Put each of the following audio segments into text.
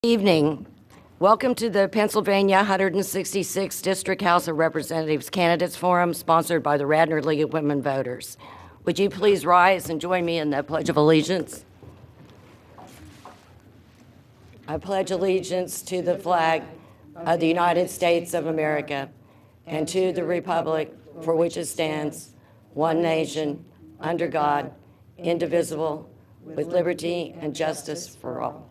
Evening. Welcome to the Pennsylvania 166th District House of Representatives Candidates Forum, sponsored by the Radnor League of Women Voters. Would you please rise and join me in the Pledge of Allegiance? I pledge allegiance to the flag of the United States of America and to the republic for which it stands, one nation, under God, indivisible, with liberty and justice for all.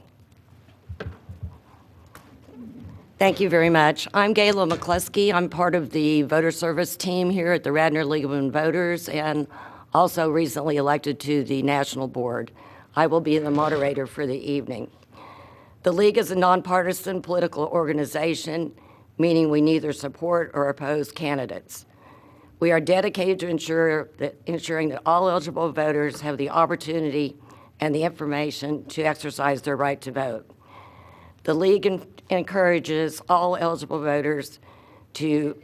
Thank you very much. I'm Gayla McCluskey. I'm part of the voter service team here at the Radnor League of Women Voters and also recently elected to the national board. I will be the moderator for the evening. The League is a nonpartisan political organization, meaning we neither support or oppose candidates. We are dedicated to ensuring that all eligible voters have the opportunity and the information to exercise their right to vote. The League encourages all eligible voters to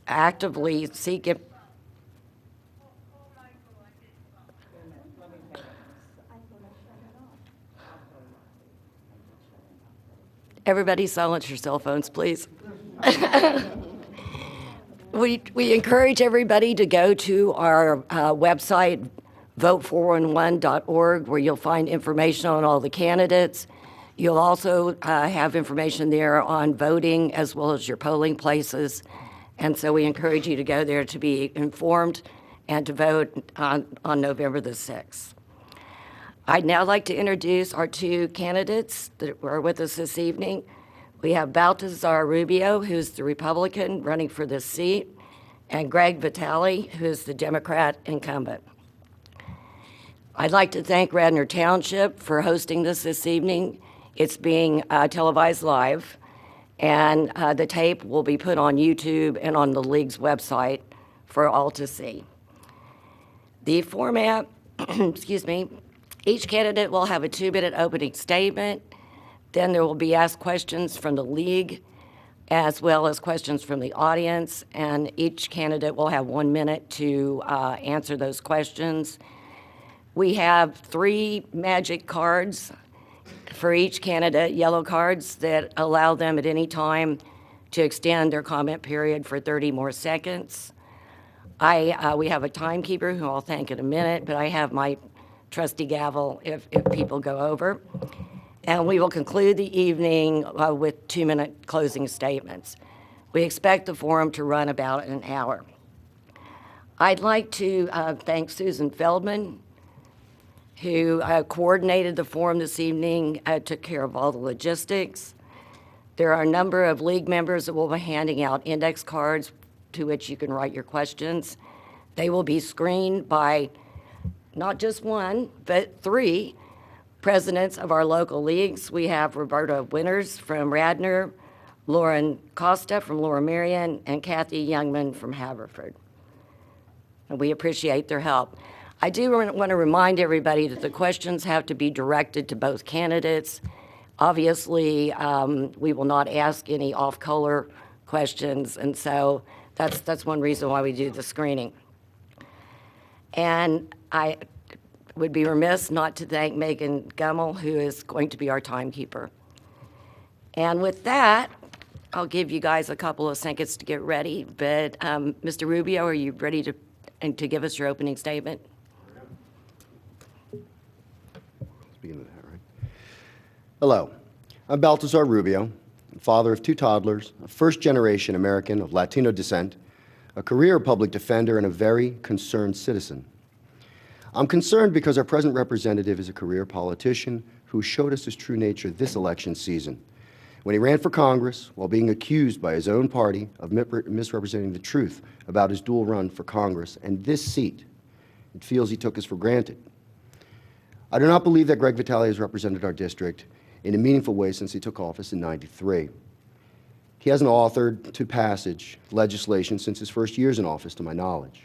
actively seek it. Everybody silence your cell phones, please. We encourage everybody to go to our website, vote411.org, where you'll find information on all the candidates. You'll also have information there on voting as well as your polling places. And so we encourage you to go there to be informed and to vote on November the 6th. I'd now like to introduce our two candidates that are with us this evening. We have Baltazar Rubio, who's the Republican running for this seat, and Greg Vitale, who is the Democrat incumbent. I'd like to thank Radnor Township for hosting this evening. It's being televised live, and the tape will be put on YouTube and on the League's website for all to see. The format, excuse me, each candidate will have a 2-minute opening statement. Then there will be asked questions from the League as well as questions from the audience, and each candidate will have 1 minute to answer those questions. We have 3 magic cards for each candidate, yellow cards that allow them at any time to extend their comment period for 30 more seconds. We have a timekeeper who I'll thank in a minute, but I have my trusty gavel if people go over. And we will conclude the evening with 2-minute closing statements. We expect the forum to run about an hour. I'd like to thank Susan Feldman, who coordinated the forum this evening, took care of all the logistics. There are a number of League members that will be handing out index cards to which you can write your questions. They will be screened by not just 1, but 3 presidents of our local leagues. We have Roberta Winters from Radnor, Lauren Costa from Lower Merion, and Kathy Youngman from Haverford. And we appreciate their help. I do want to remind everybody that the questions have to be directed to both candidates. Obviously, we will not ask any off-color questions, and so that's one reason why we do the screening. And I would be remiss not to thank Megan Gummel, who is going to be our timekeeper. And with that, I'll give you guys a couple of seconds to get ready, but Mr. Rubio, are you ready to give us your opening statement? Hello, I'm Baltazar Rubio, father of 2 toddlers, a first-generation American of Latino descent, a career public defender, and a very concerned citizen. I'm concerned because our present representative is a career politician who showed us his true nature this election season, when he ran for Congress while being accused by his own party of misrepresenting the truth about his dual run for Congress and this seat. It feels he took us for granted. I do not believe that Greg Vitale has represented our district in a meaningful way since he took office in '93. He hasn't authored to passage legislation since his first years in office, to my knowledge.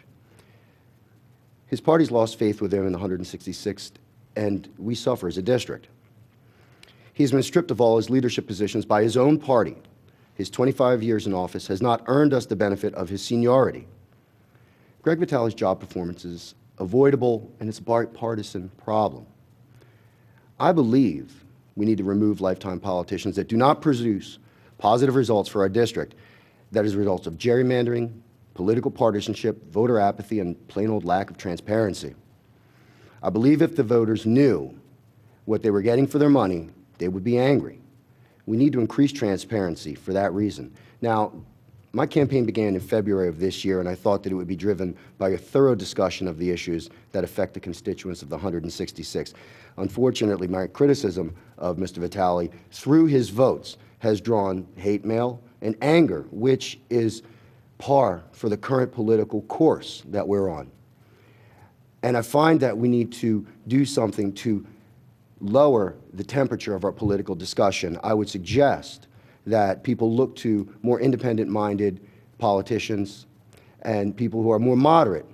His party's lost faith with him in the 166th, and we suffer as a district. He's been stripped of all his leadership positions by his own party. His 25 years in office has not earned us the benefit of his seniority. Greg Vitale's job performance is avoidable, and it's a bipartisan problem. I believe We need to remove lifetime politicians that do not produce positive results for our district. That is a result of gerrymandering, political partisanship, voter apathy, and plain old lack of transparency. I believe if the voters knew what they were getting for their money, they would be angry. We need to increase transparency for that reason. Now, my campaign began in February of this year, and I thought that it would be driven by a thorough discussion of the issues that affect the constituents of the 166. Unfortunately, my criticism of Mr. Vitale, through his votes, has drawn hate mail and anger, which is par for the current political course that we're on. And I find that we need to do something to lower the temperature of our political discussion. I would suggest that people look to more independent-minded politicians and people who are more moderate.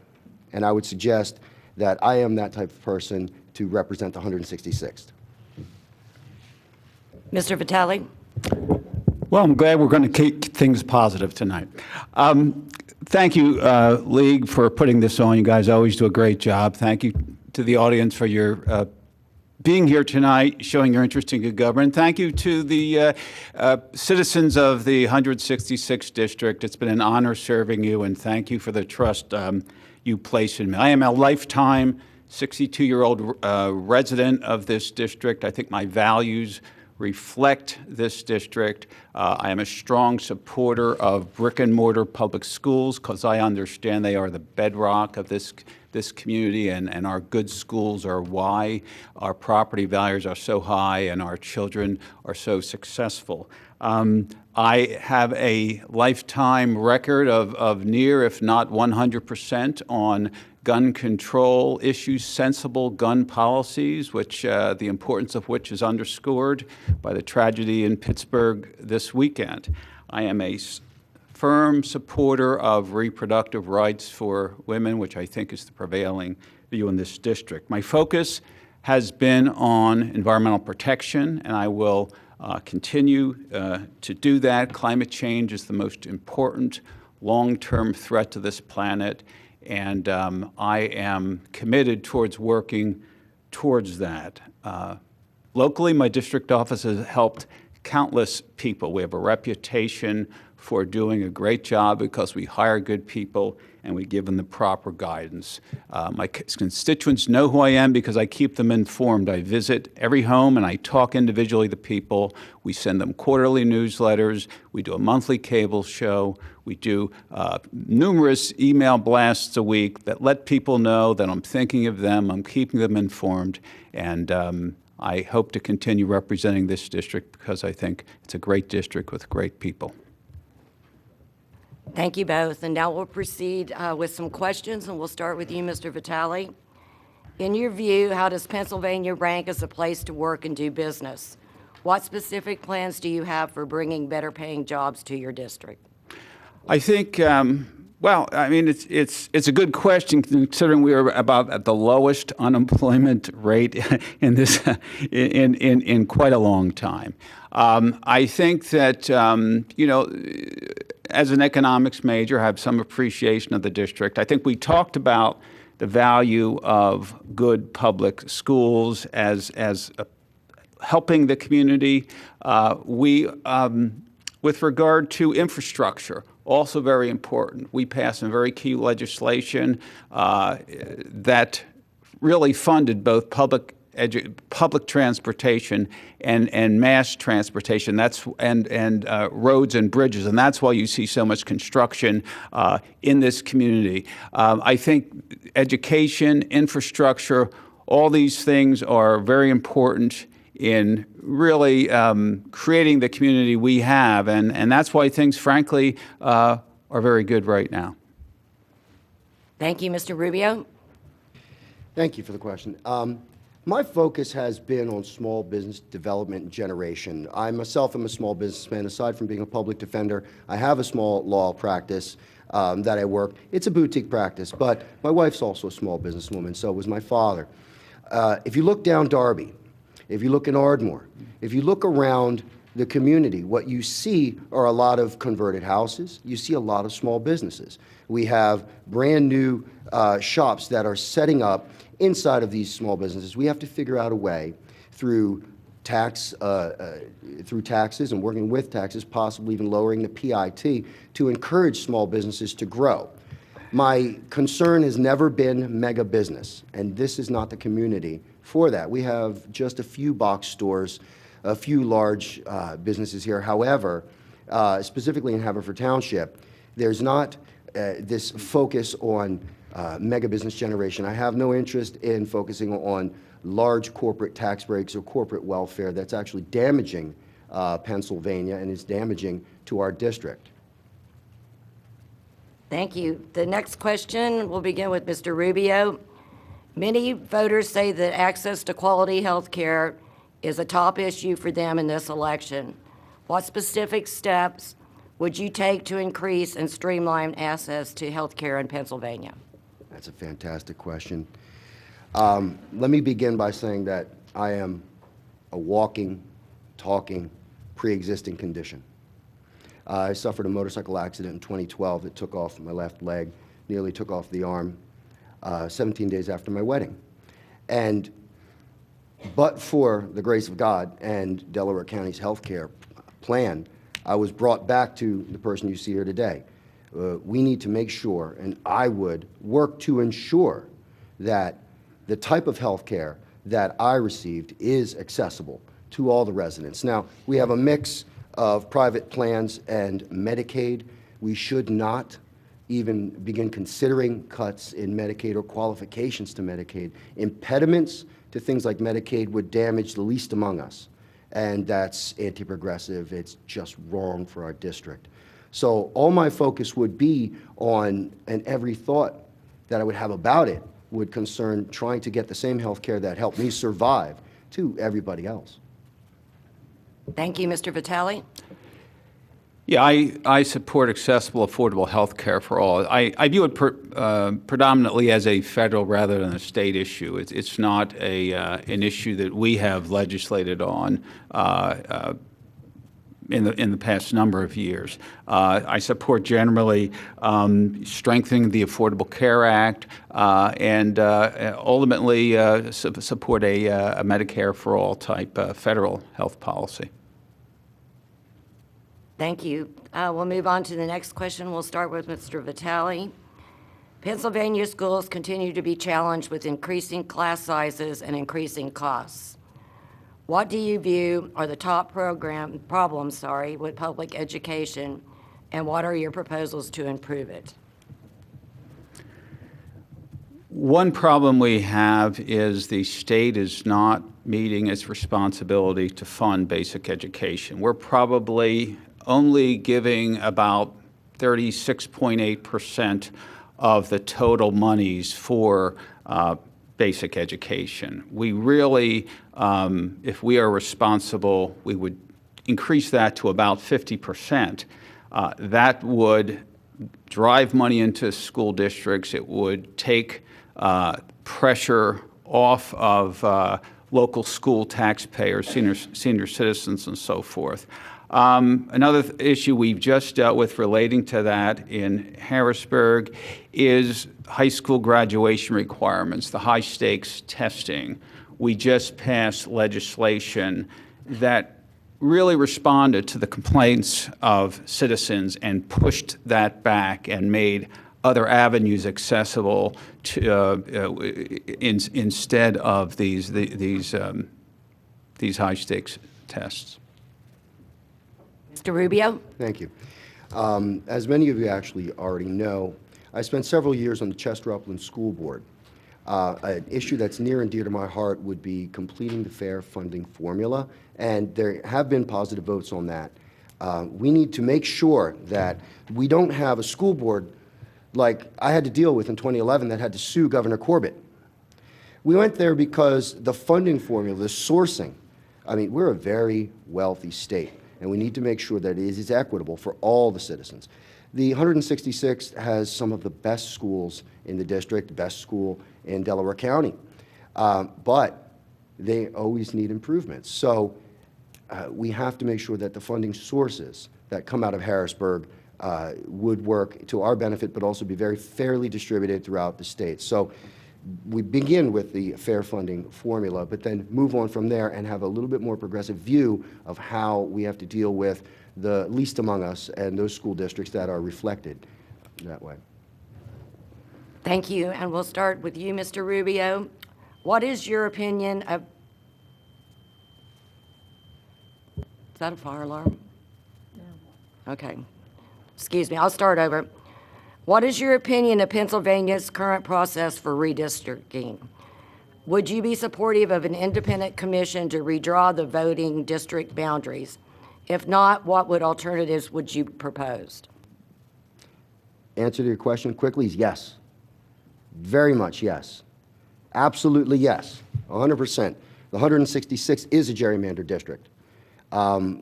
And I would suggest that I am that type of person to represent the 166th. Mr. Vitale? Well, I'm glad we're going to keep things positive tonight. Thank you, League, for putting this on. You guys always do a great job. Thank you to the audience for your being here tonight, showing your interest in good government. Thank you to the citizens of the 166th District. It's been an honor serving you, and thank you for the trust you place in me. I am a lifetime 62-year-old resident of this district. I think my values reflect this district. I am a strong supporter of brick-and-mortar public schools because I understand they are the bedrock of this community, and our good schools are why our property values are so high and our children are so successful. I have a lifetime record of near, if not 100%, on gun control issues, sensible gun policies, which the importance of which is underscored by the tragedy in Pittsburgh this weekend. I am a firm supporter of reproductive rights for women, which I think is the prevailing view in this district. My focus has been on environmental protection, and I will continue to do that. Climate change is the most important long-term threat to this planet, and I am committed towards working towards that. Locally, my district office has helped countless people. We have a reputation for doing a great job because we hire good people and we give them the proper guidance. My constituents know who I am because I keep them informed. I visit every home and I talk individually to people. We send them quarterly newsletters. We do a monthly cable show. We do numerous email blasts a week that let people know that I'm thinking of them, I'm keeping them informed, and I hope to continue representing this district because I think it's a great district with great people. Thank you both. And now we'll proceed with some questions, and we'll start with you, Mr. Vitale. In your view, how does Pennsylvania rank as a place to work and do business? What specific plans do you have for bringing better paying jobs to your district? I think, well, I mean, it's a good question considering we are about at the lowest unemployment rate in this in quite a long time. I think that you know, as an economics major, I have some appreciation of the district. I think we talked about the value of good public schools as helping the community. With regard to infrastructure, also very important. We passed some very key legislation that really funded both public transportation and mass transportation. And roads and bridges, and that's why you see so much construction in this community. I think education, infrastructure, all these things are very important in really creating the community we have, and that's why things, frankly, are very good right now. Thank you, Mr. Rubio. Thank you for the question. My focus has been on small business development and generation. I myself am a small businessman. Aside from being a public defender, I have a small law practice that I work. It's a boutique practice, but my wife's also a small businesswoman, so was my father. If you look down Darby, if you look in Ardmore, if you look around the community, what you see are a lot of converted houses. You see a lot of small businesses. We have brand new shops that are setting up inside of these small businesses. We have to figure out a way through through taxes and working with taxes, possibly even lowering the PIT to encourage small businesses to grow. My concern has never been mega business, and this is not the community for that. We have just a few box stores, a few large businesses here. However, specifically in Haverford Township, there's not this focus on mega business generation. I have no interest in focusing on large corporate tax breaks or corporate welfare. That's actually damaging Pennsylvania and is damaging to our district. Thank you. The next question will begin with Mr. Rubio. Many voters say that access to quality health care is a top issue for them in this election. What specific steps would you take to increase and streamline access to health care in Pennsylvania? That's a fantastic question. Let me begin by saying that I am a walking, talking, pre-existing condition. I suffered a motorcycle accident in 2012 that took off my left leg, nearly took off the arm, 17 days after my wedding. And but for the grace of God and Delaware County's health care plan, I was brought back to the person you see here today. We need to make sure, and I would work to ensure, that the type of health care that I received is accessible to all the residents. Now, we have a mix of private plans and Medicaid. We should not even begin considering cuts in Medicaid or qualifications to Medicaid. Impediments to things like Medicaid would damage the least among us, and that's anti-progressive. It's just wrong for our district. So all my focus would be on, and every thought that I would have about it would concern trying to get the same health care that helped me survive to everybody else. Thank you, Mr. Vitale. Yeah, I support accessible, affordable health care for all. I view it predominantly as a federal rather than a state issue. It's not an issue that we have legislated on in the past number of years. I support generally strengthening the Affordable Care Act and ultimately support a Medicare for all type federal health policy. Thank you. We'll move on to the next question. We'll start with Mr. Vitale. Pennsylvania schools continue to be challenged with increasing class sizes and increasing costs. What do you view are the top problems with public education, and what are your proposals to improve it? One problem we have is the state is not meeting its responsibility to fund basic education. We're probably only giving about 36.8% of the total monies for basic education. We really, if we are responsible, we would increase that to about 50%. That would drive money into school districts. It would take pressure off of local school taxpayers, senior citizens, and so forth. Another issue we've just dealt with relating to that in Harrisburg is high school graduation requirements, the high-stakes testing. We just passed legislation that really responded to the complaints of citizens and pushed that back and made other avenues accessible to, instead of these high-stakes tests. Mr. Rubio? Thank you. As many of you actually already know, I spent several years on the Chester Upland School Board. An issue that's near and dear to my heart would be completing the fair funding formula, and there have been positive votes on that. We need to make sure that we don't have a school board like I had to deal with in 2011 that had to sue Governor Corbett. We went there because the funding formula, the sourcing, I mean, we're a very wealthy state, and we need to make sure that it is equitable for all the citizens. The 166th has some of the best schools in the district, best school in Delaware County, but they always need improvements. So we have to make sure that the funding sources that come out of Harrisburg would work to our benefit, but also be very fairly distributed throughout the state. So we begin with the fair funding formula, but then move on from there and have a little bit more progressive view of how we have to deal with the least among us and those school districts that are reflected that way. Thank you, and we'll start with you, Mr. Rubio. What is your opinion of... Is that a fire alarm? No. Okay. Excuse me, I'll start over. What is your opinion of Pennsylvania's current process for redistricting? Would you be supportive of an independent commission to redraw the voting district boundaries? If not, what alternatives would you propose? Answer to your question quickly is yes. Very much yes. Absolutely yes. 100%. The 166 is a gerrymandered district.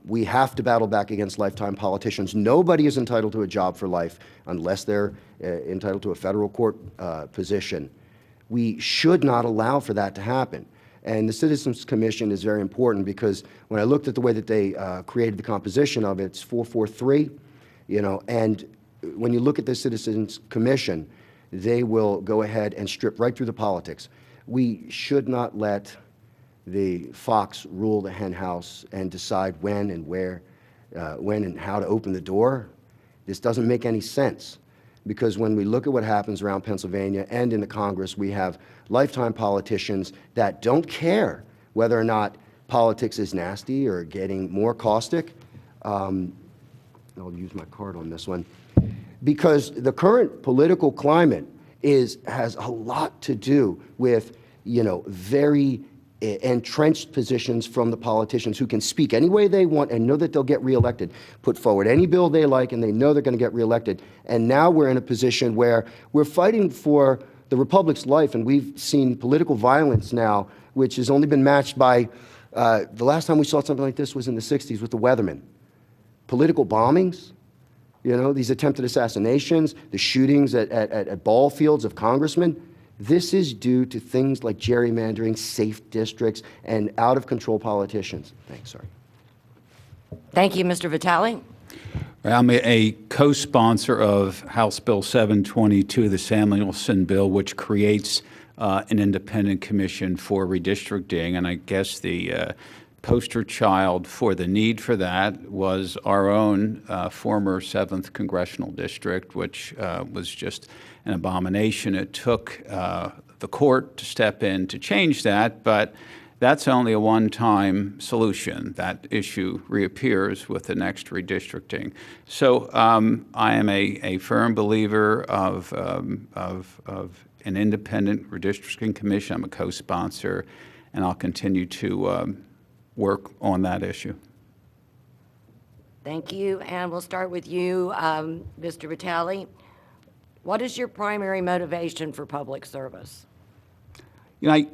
We have to battle back against lifetime politicians. Nobody is entitled to a job for life unless they're entitled to a federal court position. We should not allow for that to happen. And the Citizens Commission is very important because when I looked at the way that they created the composition of it, it's 443, you know, and when you look at the Citizens Commission, they will go ahead and strip right through the politics. We should not let the fox rule the hen house and decide when and where, when and how to open the door. This doesn't make any sense, because when we look at what happens around Pennsylvania and in the Congress, we have lifetime politicians that don't care whether or not politics is nasty or getting more caustic. I'll use my card on this one. Because the current political climate has a lot to do with, you know, very entrenched positions from the politicians who can speak any way they want and know that they'll get reelected, put forward any bill they like, and they know they're going to get reelected. And now we're in a position where we're fighting for the republic's life, and we've seen political violence now, which has only been matched by, the last time we saw something like this was in the 60s with the Weathermen. Political bombings, you know, these attempted assassinations, the shootings at ball fields of congressmen. This is due to things like gerrymandering, safe districts, and out-of-control politicians. Thanks, sorry. Thank you, Mr. Vitale. I'm a co-sponsor of House Bill 722, the Samuelson bill, which creates an independent commission for redistricting. And I guess the poster child for the need for that was our own former 7th Congressional District, which was just an abomination. It took the court to step in to change that, but that's only a one-time solution. That issue reappears with the next redistricting. So I am a firm believer of an independent redistricting commission. I'm a co-sponsor, and I'll continue to work on that issue. Thank you, and we'll start with you, Mr. Vitale. What is your primary motivation for public service? You know,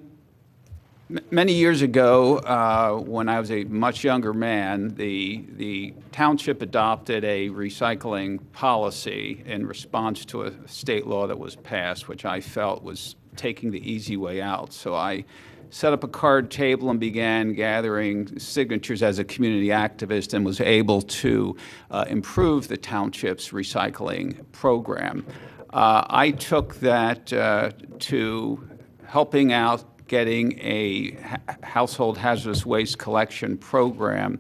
many years ago, when I was a much younger man, the township adopted a recycling policy in response to a state law that was passed, which I felt was taking the easy way out. So I set up a card table and began gathering signatures as a community activist, and was able to improve the township's recycling program. I took that to helping out getting a household hazardous waste collection program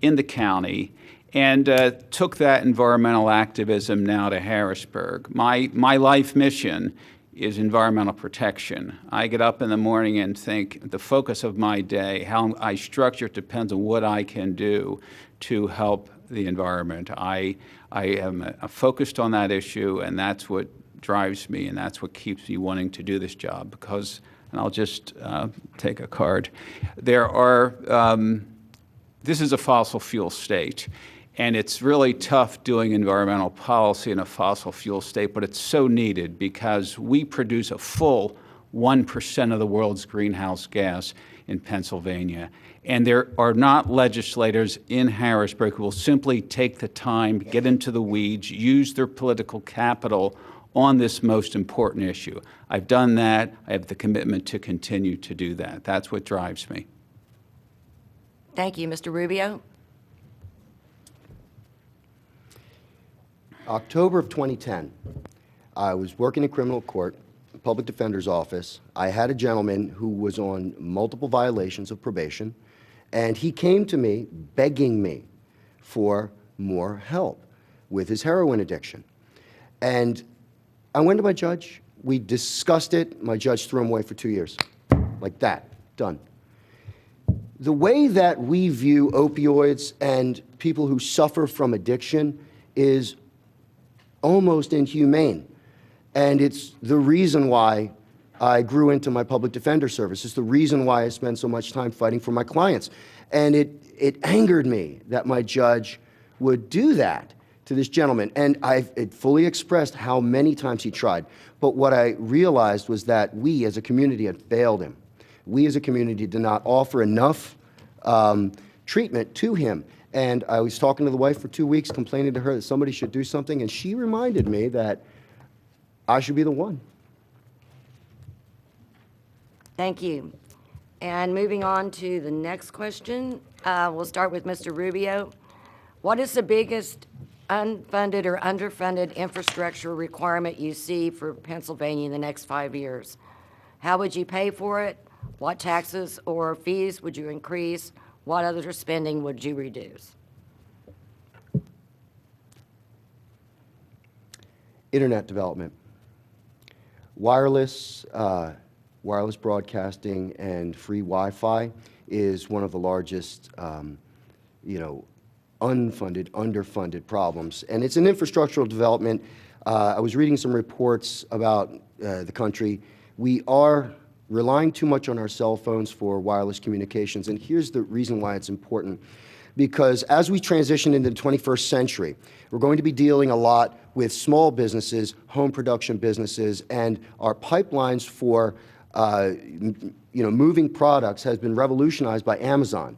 in the county, and took that environmental activism now to Harrisburg. My life mission is environmental protection. I get up in the morning and think the focus of my day, how I structure it, depends on what I can do to help the environment. I am focused on that issue, and that's what drives me, and that's what keeps me wanting to do this job. Because, and I'll just take a card, there are, this is a fossil fuel state, and it's really tough doing environmental policy in a fossil fuel state, but it's so needed because we produce a full 1% of the world's greenhouse gas in Pennsylvania. And there are not legislators in Harrisburg who will simply take the time, get into the weeds, use their political capital on this most important issue. I've done that. I have the commitment to continue to do that. That's what drives me. Thank you, Mr. Rubio. October of 2010, I was working in criminal court, public defender's office, I had a gentleman who was on multiple violations of probation, and he came to me begging me for more help with his heroin addiction. And I went to my judge. We discussed it. My judge threw him away for 2 years. Like that. Done. The way that we view opioids and people who suffer from addiction is almost inhumane. And it's the reason why I grew into my public defender service. It's the reason why I spend so much time fighting for my clients. And it angered me that my judge would do that to this gentleman. And it fully expressed how many times he tried. But what I realized was that we as a community had failed him. We as a community did not offer enough treatment to him. And I was talking to the wife for 2 weeks, complaining to her that somebody should do something, and she reminded me that I should be the one. Thank you. And moving on to the next question, we'll start with Mr. Rubio. What is the biggest unfunded or underfunded infrastructure requirement you see for Pennsylvania in the next 5 years? How would you pay for it? What taxes or fees would you increase? What other spending would you reduce? Internet development. Wireless broadcasting and free Wi-Fi is one of the largest, unfunded, underfunded problems. And it's an infrastructural development. I was reading some reports about the country. We are relying too much on our cell phones for wireless communications, and here's the reason why it's important. Because as we transition into the 21st century, we're going to be dealing a lot with small businesses, home production businesses, and our pipelines for moving products has been revolutionized by Amazon.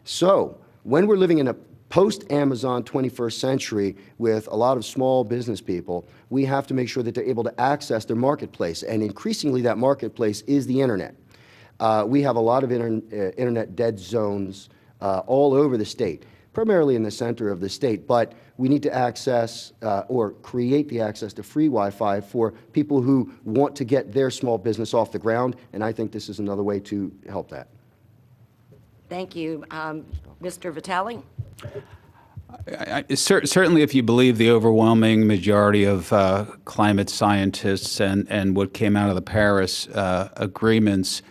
So when we're living in a post-Amazon 21st century with a lot of small business people, we have to make sure that they're able to access their marketplace, and increasingly that marketplace is the internet. We have a lot of internet dead zones all over the state, primarily in the center of the state, but we need to access or create the access to free Wi-Fi for people who want to get their small business off the ground, and I think this is another way to help that. Thank you. Mr. Vitale? Certainly, if you believe the overwhelming majority of climate scientists and what came out of the Paris agreements,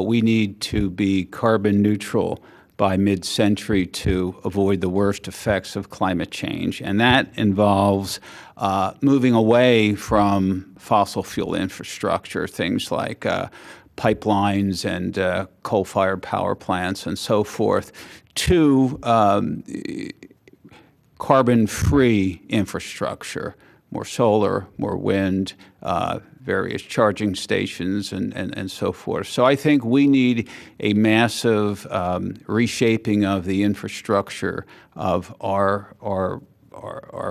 we need to be carbon neutral by mid-century to avoid the worst effects of climate change. And that involves moving away from fossil fuel infrastructure, things like pipelines and coal-fired power plants and so forth, to carbon-free infrastructure, more solar, more wind, various charging stations, and so forth. So I think we need a massive reshaping of the infrastructure of our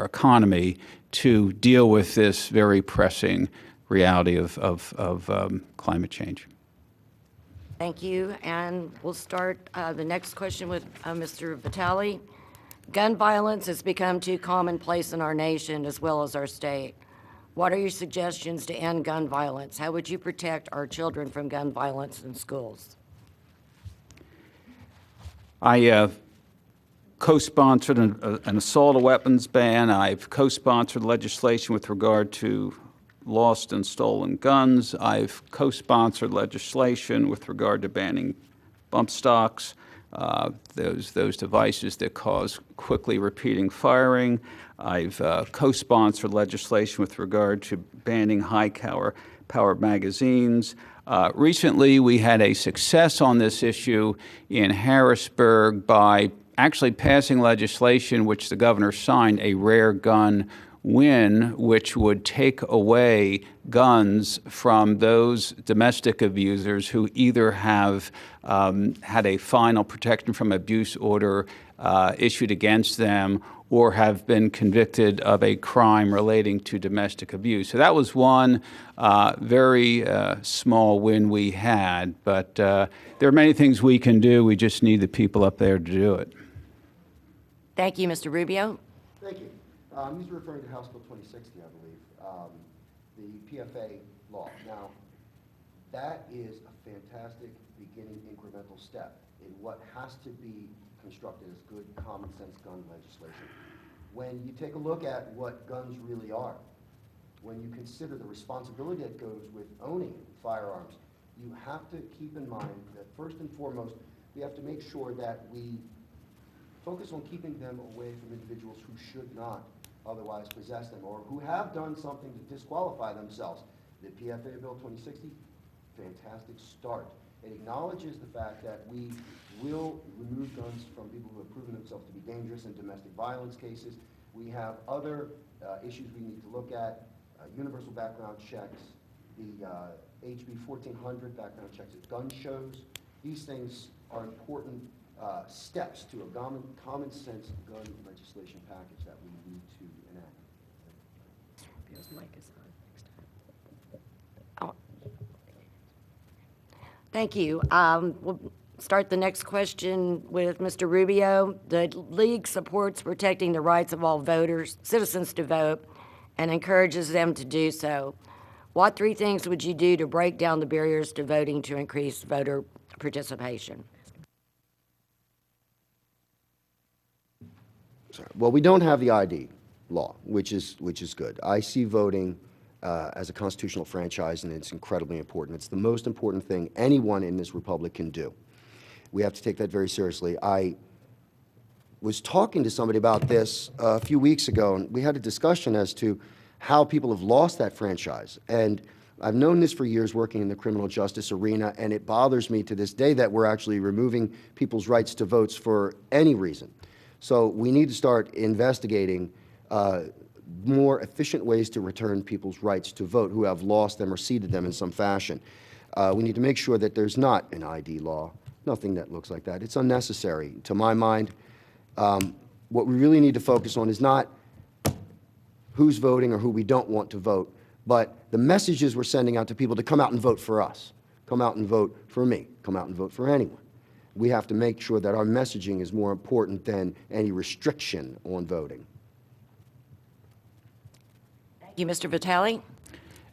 economy to deal with this very pressing reality of climate change. Thank you. And we'll start the next question with Mr. Vitale. Gun violence has become too commonplace in our nation as well as our state. What are your suggestions to end gun violence? How would you protect our children from gun violence in schools? I co-sponsored an assault weapons ban. I've co-sponsored legislation with regard to lost and stolen guns. I've co-sponsored legislation with regard to banning bump stocks, those devices that cause quickly repeating firing. I've co-sponsored legislation with regard to banning high-powered magazines. Recently, we had a success on this issue in Harrisburg by actually passing legislation which the governor signed, a rare gun win, which would take away guns from those domestic abusers who either have had a final protection from abuse order issued against them or have been convicted of a crime relating to domestic abuse. So that was one very small win we had, but there are many things we can do. We just need the people up there to do it. Thank you, Mr. Rubio. Thank you. He's referring to House Bill 2060, I believe. The PFA law. Now, that is a fantastic beginning incremental step in what has to be constructed as good common sense gun legislation. When you take a look at what guns really are, when you consider the responsibility that goes with owning firearms, you have to keep in mind that first and foremost, we have to make sure that we focus on keeping them away from individuals who should not otherwise possess them or who have done something to disqualify themselves. The PFA Bill 2060, fantastic start. It acknowledges the fact that we will remove guns from people who have proven themselves to be dangerous in domestic violence cases. We have other issues we need to look at, universal background checks, the HB 1400 background checks at gun shows. These things are important steps to a common sense gun legislation package that we need to enact. Rubio's mic is on next time. Oh. Thank you. We'll start the next question with Mr. Rubio. The League supports protecting the rights of all voters, citizens to vote, and encourages them to do so. What 3 things would you do to break down the barriers to voting to increase voter participation? Sorry. Well, we don't have the ID law, which is good. I see voting as a constitutional franchise, and it's incredibly important. It's the most important thing anyone in this republic can do. We have to take that very seriously. I was talking to somebody about this a few weeks ago, and we had a discussion as to how people have lost that franchise. And I've known this for years working in the criminal justice arena, and it bothers me to this day that we're actually removing people's rights to votes for any reason. So we need to start investigating more efficient ways to return people's rights to vote who have lost them or ceded them in some fashion. We need to make sure that there's not an ID law, nothing that looks like that. It's unnecessary. To my mind, what we really need to focus on is not who's voting or who we don't want to vote, but the messages we're sending out to people to come out and vote for us, come out and vote for me, come out and vote for anyone. We have to make sure that our messaging is more important than any restriction on voting. Thank you, Mr. Vitale.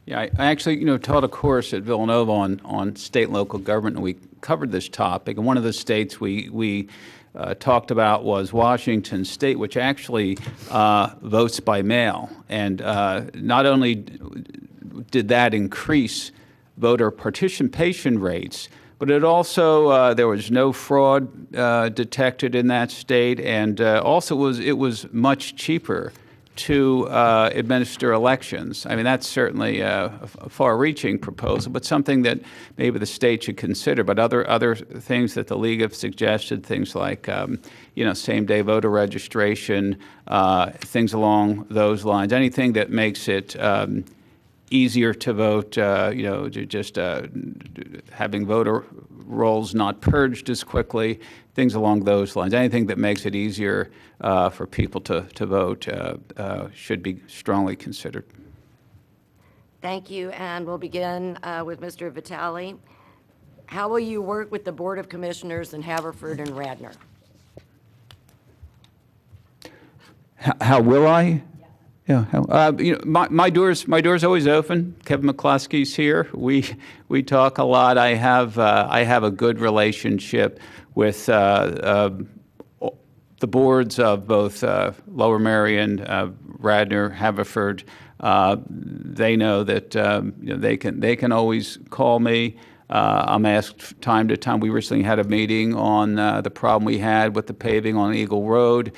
Yeah, I actually, taught a course at Villanova on state and local government, and we covered this topic. And one of the states we talked about was Washington State, which actually votes by mail. And not only did that increase voter participation rates, but it also, there was no fraud detected in that state, and also it was much cheaper to administer elections. I mean, that's certainly a far-reaching proposal, but something that maybe the state should consider. But other things that the League have suggested, things like same-day voter registration, things along those lines, anything that makes it easier to vote, just having voter rolls not purged as quickly, things along those lines. Anything that makes it easier for people to vote should be strongly considered. Thank you, and we'll begin with Mr. Vitale. How will you work with the Board of Commissioners in Haverford and Radnor? How will I? Yeah, my door's always open. Kevin McCloskey's here. We talk a lot. I have a good relationship with the boards of both Lower Merion, Radnor, Haverford. They know that they can always call me. I'm asked time to time. We recently had a meeting on the problem we had with the paving on Eagle Road,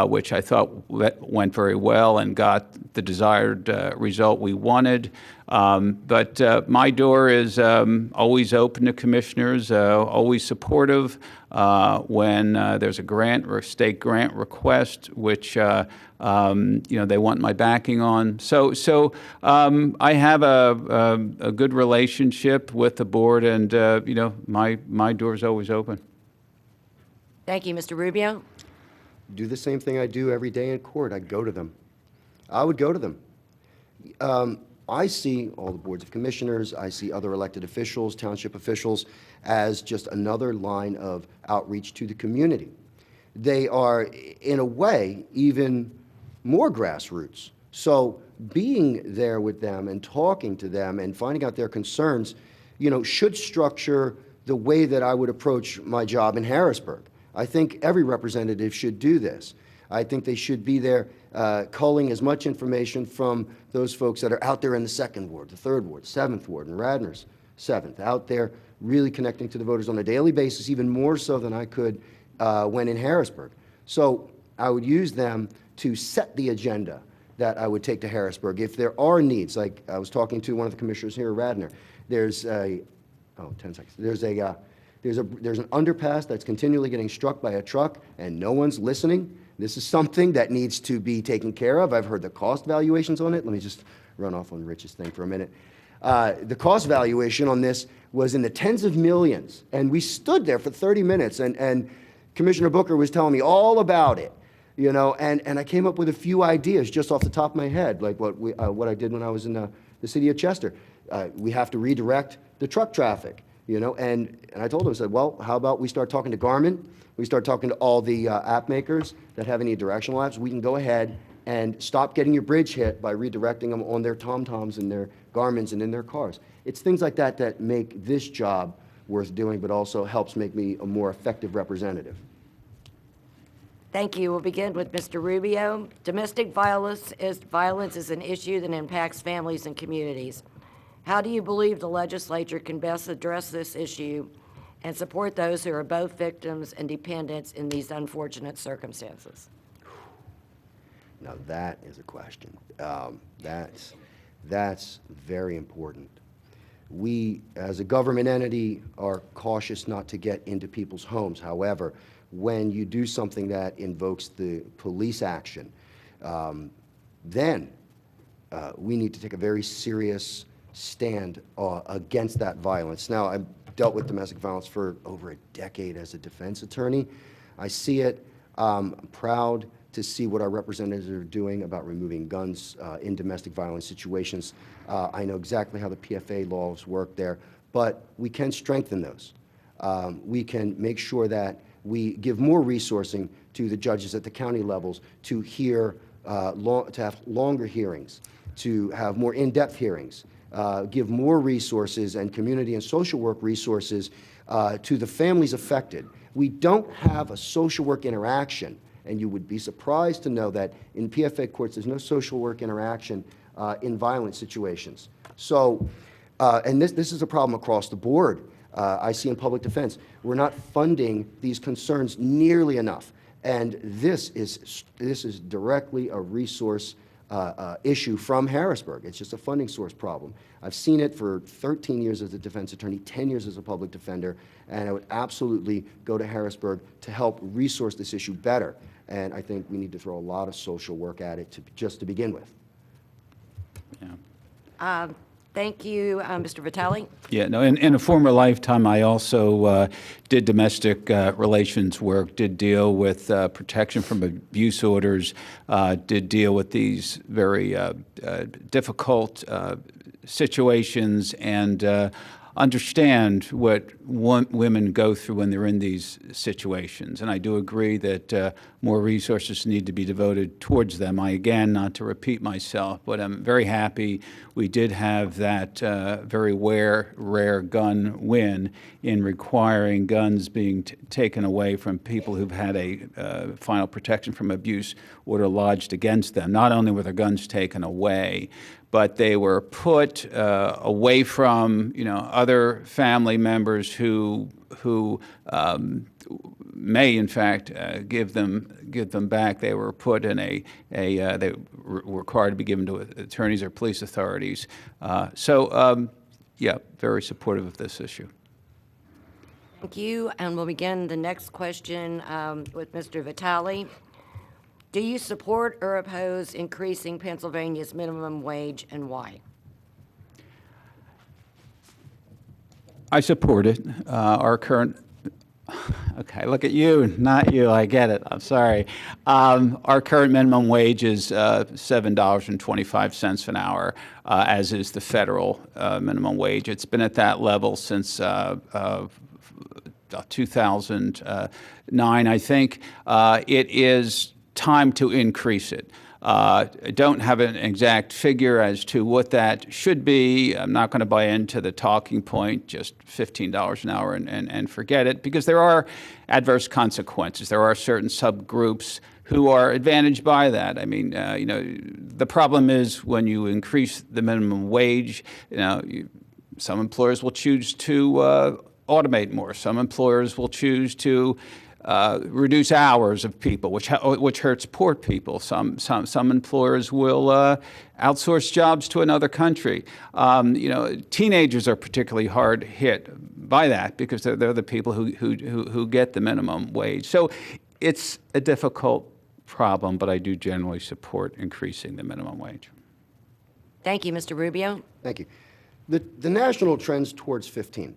which I thought went very well and got the desired result we wanted. But my door is always open to commissioners, always supportive when there's a grant or a state grant request, which they want my backing on. So I have a good relationship with the board, and my door is always open. Thank you, Mr. Rubio. Do the same thing I do every day in court. I go to them. I would go to them. I see all the boards of commissioners, I see other elected officials, township officials, as just another line of outreach to the community. They are, in a way, even more grassroots. So being there with them and talking to them and finding out their concerns, should structure the way that I would approach my job in Harrisburg. I think every representative should do this. I think they should be there culling as much information from those folks that are out there in the 2nd Ward, the 3rd Ward, 7th Ward, and Radnor's 7th, out there really connecting to the voters on a daily basis, even more so than I could when in Harrisburg. So I would use them to set the agenda that I would take to Harrisburg. If there are needs, like I was talking to one of the commissioners here, Radnor, there's a, 10 seconds. There's an underpass that's continually getting struck by a truck and no one's listening. This is something that needs to be taken care of. I've heard the cost valuations on it. Let me just run off on Rich's thing for a minute. The cost valuation on this was in the tens of millions, and we stood there for 30 minutes, and Commissioner Booker was telling me all about it, and I came up with a few ideas just off the top of my head, like what I did when I was in the city of Chester. We have to redirect the truck traffic, and I told him, I said, well, how about we start talking to Garmin, we start talking to all the app makers that have any directional apps, we can go ahead and stop getting your bridge hit by redirecting them on their TomToms and their Garmins and in their cars. It's things like that that make this job worth doing, but also helps make me a more effective representative. Thank you. We'll begin with Mr. Rubio. Domestic violence is an issue that impacts families and communities. How do you believe the legislature can best address this issue and support those who are both victims and dependents in these unfortunate circumstances? Now that is a question. That's very important. We, as a government entity, are cautious not to get into people's homes. However, when you do something that invokes the police action, then we need to take a very serious stand against that violence. Now, I've dealt with domestic violence for over a decade as a defense attorney. I see it. I'm proud to see what our representatives are doing about removing guns in domestic violence situations. I know exactly how the PFA laws work there, but we can strengthen those. We can make sure that we give more resourcing to the judges at the county levels to hear, to have longer hearings, to have more in-depth hearings, give more resources and community and social work resources to the families affected. We don't have a social work interaction, and you would be surprised to know that in PFA courts there's no social work interaction in violent situations. So, and this is a problem across the board. I see in public defense, we're not funding these concerns nearly enough. And this is directly a resource issue from Harrisburg. It's just a funding source problem. I've seen it for 13 years as a defense attorney, 10 years as a public defender, and I would absolutely go to Harrisburg to help resource this issue better. And I think we need to throw a lot of social work at it just to begin with. Yeah. Thank you, Mr. Vitale. Yeah, no, in a former lifetime, I also did domestic relations work, did deal with protection from abuse orders, did deal with these very difficult situations, and understand what women go through when they're in these situations. And I do agree that more resources need to be devoted towards them. Again, not to repeat myself, but I'm very happy we did have that very rare gun win in requiring guns being taken away from people who've had a final protection from abuse order lodged against them. Not only were their guns taken away, but they were put away from, other family members who may, in fact, give them back. They were put in they were required to be given to attorneys or police authorities. Yeah, very supportive of this issue. Thank you, and we'll begin the next question with Mr. Vitale. Do you support or oppose increasing Pennsylvania's minimum wage, and why? I support it. Our current, okay, look at you, not you, I get it, I'm sorry. Our current minimum wage is $7.25 an hour, as is the federal minimum wage. It's been at that level since 2009, I think. It is time to increase it. I don't have an exact figure as to what that should be. I'm not going to buy into the talking point, just $15 an hour and forget it, because there are adverse consequences. There are certain subgroups who are advantaged by that. I mean, the problem is when you increase the minimum wage, some employers will choose to automate more. Some employers will choose to reduce hours of people, which hurts poor people. Some employers will outsource jobs to another country. Teenagers are particularly hard hit by that because they're the people who get the minimum wage. So it's a difficult problem, but I do generally support increasing the minimum wage. Thank you, Mr. Rubio. Thank you. The national trend's towards 15.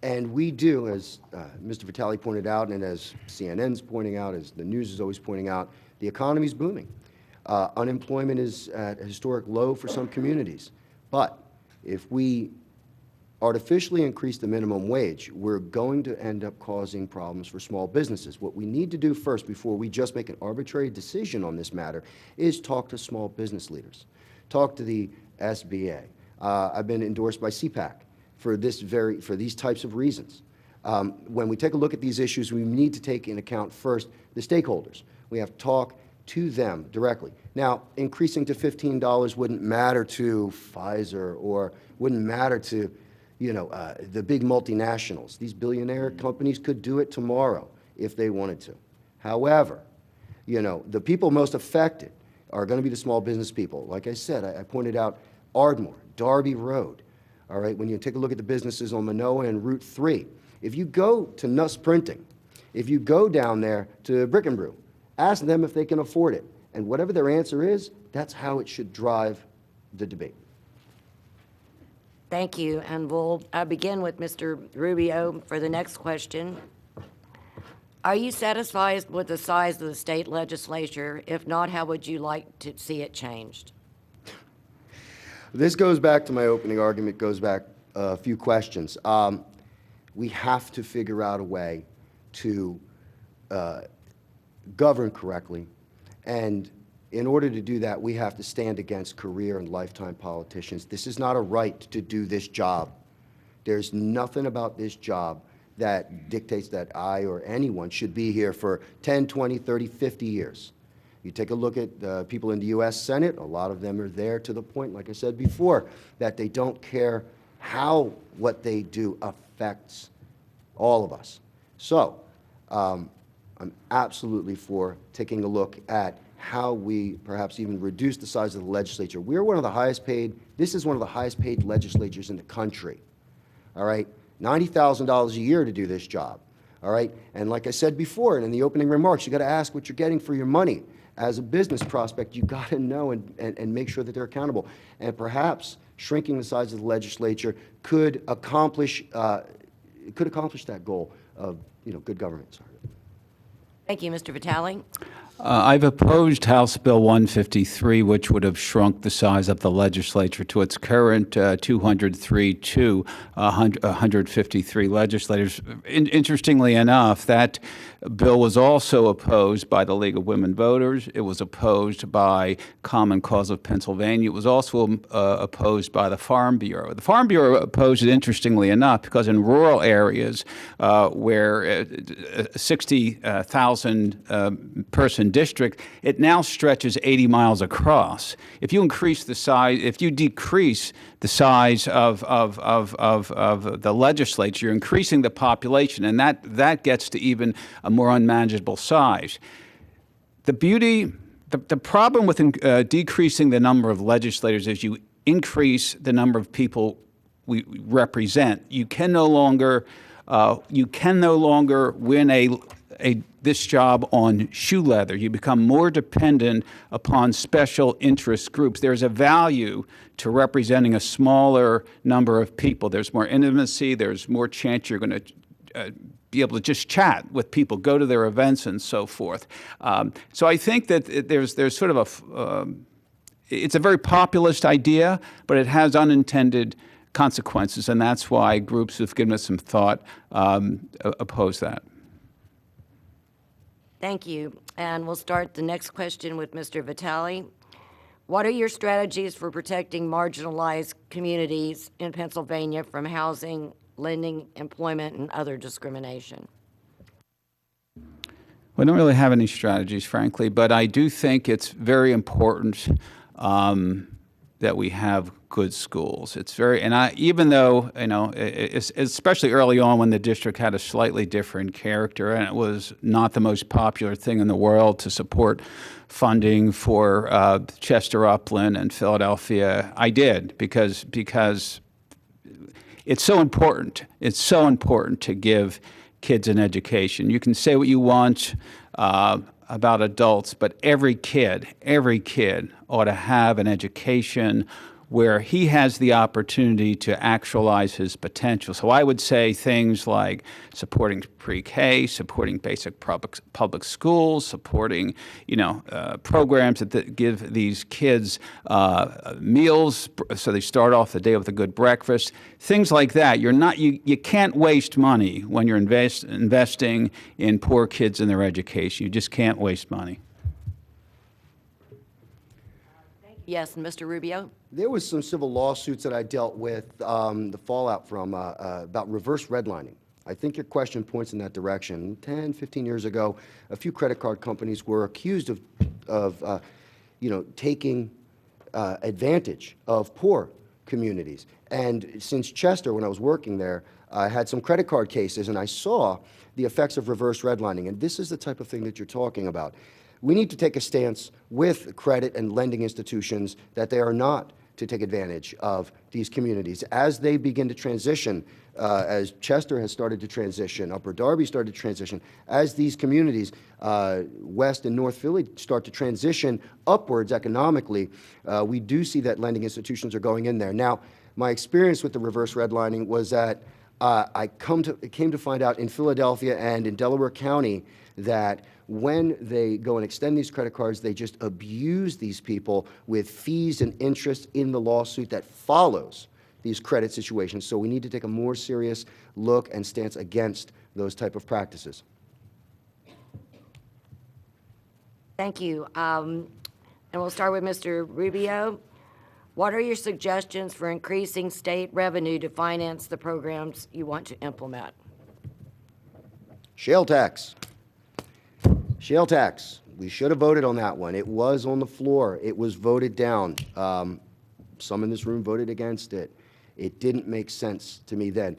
And we do, as Mr. Vitale pointed out, and as CNN's pointing out, as the news is always pointing out, the economy's booming. Unemployment is at a historic low for some communities. But if we artificially increase the minimum wage, we're going to end up causing problems for small businesses. What we need to do first, before we just make an arbitrary decision on this matter, is talk to small business leaders. Talk to the SBA. I've been endorsed by CPAC for these types of reasons. When we take a look at these issues, we need to take into account first the stakeholders. We have to talk to them directly. Now, increasing to $15 wouldn't matter to Pfizer or wouldn't matter to the big multinationals. These billionaire companies could do it tomorrow if they wanted to. However, the people most affected are going to be the small business people. Like I said, I pointed out Ardmore, Darby Road. All right, when you take a look at the businesses on Manoa and Route 3, if you go to Nuss Printing, if you go down there to Brick and Brew, ask them if they can afford it. And whatever their answer is, that's how it should drive the debate. Thank you, and we'll begin with Mr. Rubio for the next question. Are you satisfied with the size of the state legislature? If not, how would you like to see it changed? This goes back to my opening argument, goes back a few questions. We have to figure out a way to govern correctly, and in order to do that, we have to stand against career and lifetime politicians. This is not a right to do this job. There's nothing about this job that dictates that I or anyone should be here for 10, 20, 30, 50 years. You take a look at people in the U.S. Senate, a lot of them are there to the point, like I said before, that they don't care how what they do affects all of us. So I'm absolutely for taking a look at how we perhaps even reduce the size of the legislature. We're one of the highest paid, this is one of the highest paid legislatures in the country, all right? $90,000 a year to do this job, all right? And like I said before, and in the opening remarks, you got to ask what you're getting for your money. As a business prospect, you got to know and make sure that they're accountable. And perhaps shrinking the size of the legislature could accomplish that goal of good government. Sorry. Thank you, Mr. Vitale. I've opposed House Bill 153, which would have shrunk the size of the legislature to its current 203 to 153 legislators. Interestingly enough, that bill was also opposed by the League of Women Voters. It was opposed by Common Cause of Pennsylvania. It was also opposed by the Farm Bureau. The Farm Bureau opposed it, interestingly enough, because in rural areas where a 60,000 person district, it now stretches 80 miles across. If you increase the size, if you decrease the size of the legislature, you're increasing the population, and that gets to even a more unmanageable size. The problem with decreasing the number of legislators is you increase the number of people we represent. You can no longer win this job on shoe leather. You become more dependent upon special interest groups. There's a value to representing a smaller number of people. There's more intimacy. There's more chance you're going to be able to just chat with people, go to their events, and so forth. So I think that there's sort of it's a very populist idea, but it has unintended consequences, and that's why groups who've given us some thought oppose that. Thank you. And we'll start the next question with Mr. Vitale. What are your strategies for protecting marginalized communities in Pennsylvania from housing, lending, employment, and other discrimination? We don't really have any strategies, frankly, but I do think it's very important that we have good schools. It's very, and even though, especially early on when the district had a slightly different character and it was not the most popular thing in the world to support funding for Chester Upland and Philadelphia, I did because it's so important. It's so important to give kids an education. You can say what you want about adults, but every kid ought to have an education where he has the opportunity to actualize his potential. So I would say things like supporting pre-K, supporting basic public schools, supporting, programs that give these kids meals so they start off the day with a good breakfast. Things like that. You can't waste money when you're investing in poor kids and their education. You just can't waste money. Yes, and Mr. Rubio? There was some civil lawsuits that I dealt with, the fallout from about reverse redlining. I think your question points in that direction. 10, 15 years ago, a few credit card companies were accused of taking advantage of poor communities. And since Chester, when I was working there, I had some credit card cases, and I saw the effects of reverse redlining. And this is the type of thing that you're talking about. We need to take a stance with credit and lending institutions that they are not to take advantage of these communities. As they begin to transition, as Chester has started to transition, Upper Darby started to transition, as these communities, West and North Philly, start to transition upwards economically, we do see that lending institutions are going in there. Now, my experience with the reverse redlining was that I came to find out in Philadelphia and in Delaware County that when they go and extend these credit cards, they just abuse these people with fees and interest in the lawsuit that follows these credit situations. So we need to take a more serious look and stance against those type of practices. Thank you. And we'll start with Mr. Rubio. What are your suggestions for increasing state revenue to finance the programs you want to implement? Shale tax. Shale tax. We should have voted on that one. It was on the floor. It was voted down. Some in this room voted against it. It didn't make sense to me then.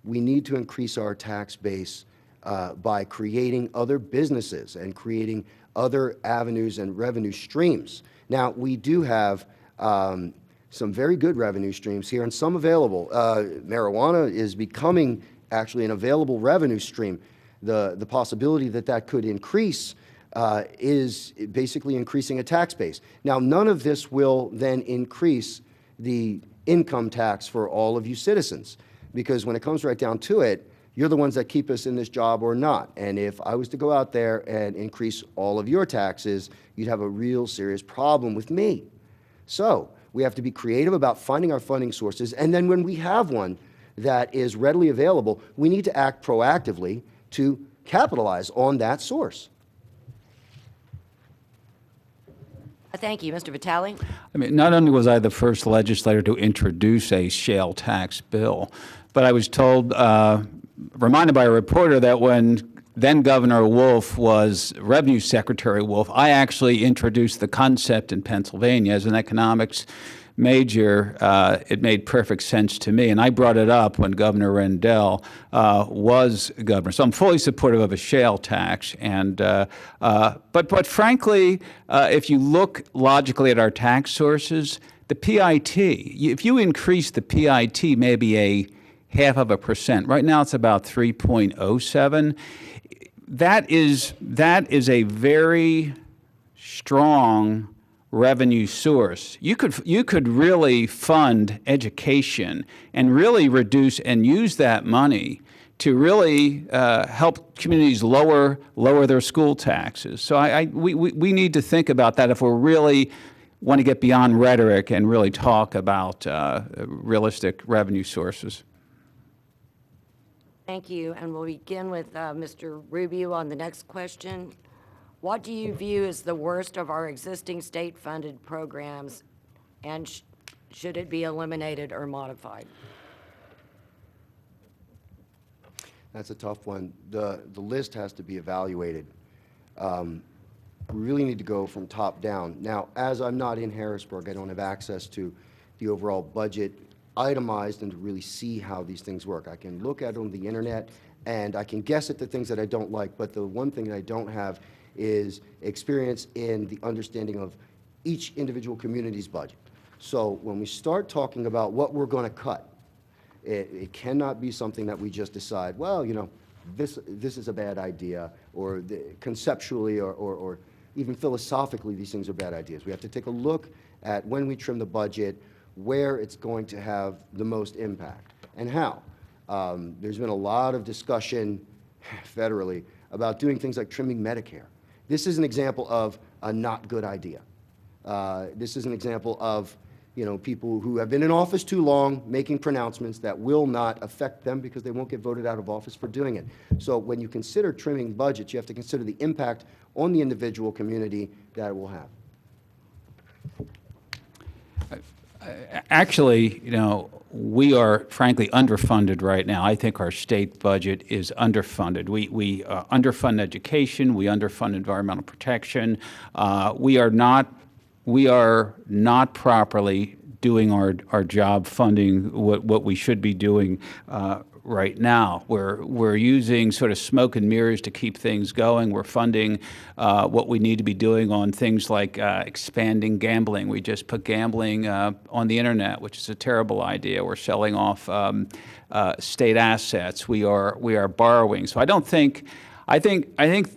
We need to increase our tax base by creating other businesses and creating other avenues and revenue streams. Now, we do have some very good revenue streams here and some available. Marijuana is becoming actually an available revenue stream. The possibility that that could increase is basically increasing a tax base. Now, none of this will then increase the income tax for all of you citizens, because when it comes right down to it, you're the ones that keep us in this job or not. And if I was to go out there and increase all of your taxes, you'd have a real serious problem with me. So we have to be creative about finding our funding sources. And then when we have one that is readily available, we need to act proactively to capitalize on that source. Thank you. Mr. Vitale? I mean, not only was I the first legislator to introduce a shale tax bill, but I was told, reminded by a reporter, that when then Governor Wolf was Revenue Secretary Wolf, I actually introduced the concept in Pennsylvania. As an economics major, it made perfect sense to me, and I brought it up when Governor Rendell was governor. So I'm fully supportive of a shale tax, and but frankly, if you look logically at our tax sources, the PIT, if you increase the PIT maybe a 0.5%, right now it's about 3.07. That is a very strong revenue source. You could really fund education and really reduce and use that money to really help communities lower their school taxes. So we need to think about that if we really want to get beyond rhetoric and really talk about realistic revenue sources. Thank you, and we'll begin with Mr. Rubio on the next question. What do you view as the worst of our existing state-funded programs, and should it be eliminated or modified? That's a tough one. The list has to be evaluated. We really need to go from top down. Now, as I'm not in Harrisburg, I don't have access to the overall budget itemized and to really see how these things work. I can look at it on the internet and I can guess at the things that I don't like, but the one thing that I don't have is experience in the understanding of each individual community's budget. So when we start talking about what we're going to cut, it cannot be something that we just decide, well, you know, this is a bad idea, or conceptually or even philosophically these things are bad ideas. We have to take a look at when we trim the budget, where it's going to have the most impact and how. There's been a lot of discussion federally about doing things like trimming Medicare. This is an example of a not good idea. This is an example of, you know, people who have been in office too long making pronouncements that will not affect them because they won't get voted out of office for doing it. So when you consider trimming budgets, you have to consider the impact on the individual community that it will have. Actually, you know, we are frankly underfunded right now. I think our state budget is underfunded. We underfund education. We underfund environmental protection. We are not properly doing our job funding what we should be doing right now. We're using sort of smoke and mirrors to keep things going. We're funding what we need to be doing on things like expanding gambling. We just put gambling on the internet, which is a terrible idea. We're selling off state assets. We are borrowing. So I think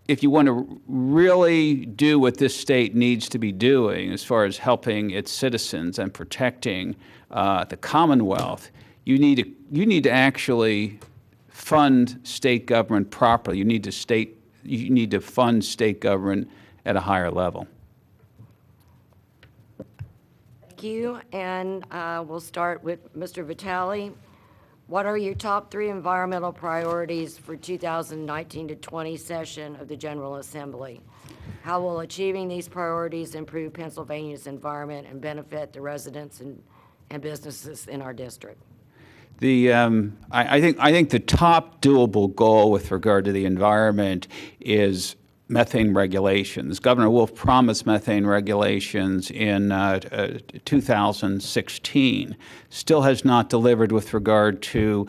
if you want to really do what this state needs to be doing as far as helping its citizens and protecting the Commonwealth, you need to actually fund state government properly. You need to fund state government at a higher level. Thank you, and we'll start with Mr. Vitale. What are your top 3 environmental priorities for 2019 to 20 session of the General Assembly? How will achieving these priorities improve Pennsylvania's environment and benefit the residents and businesses in our district? I think the top doable goal with regard to the environment is methane regulations. Governor Wolf promised methane regulations in 2016. Still has not delivered with regard to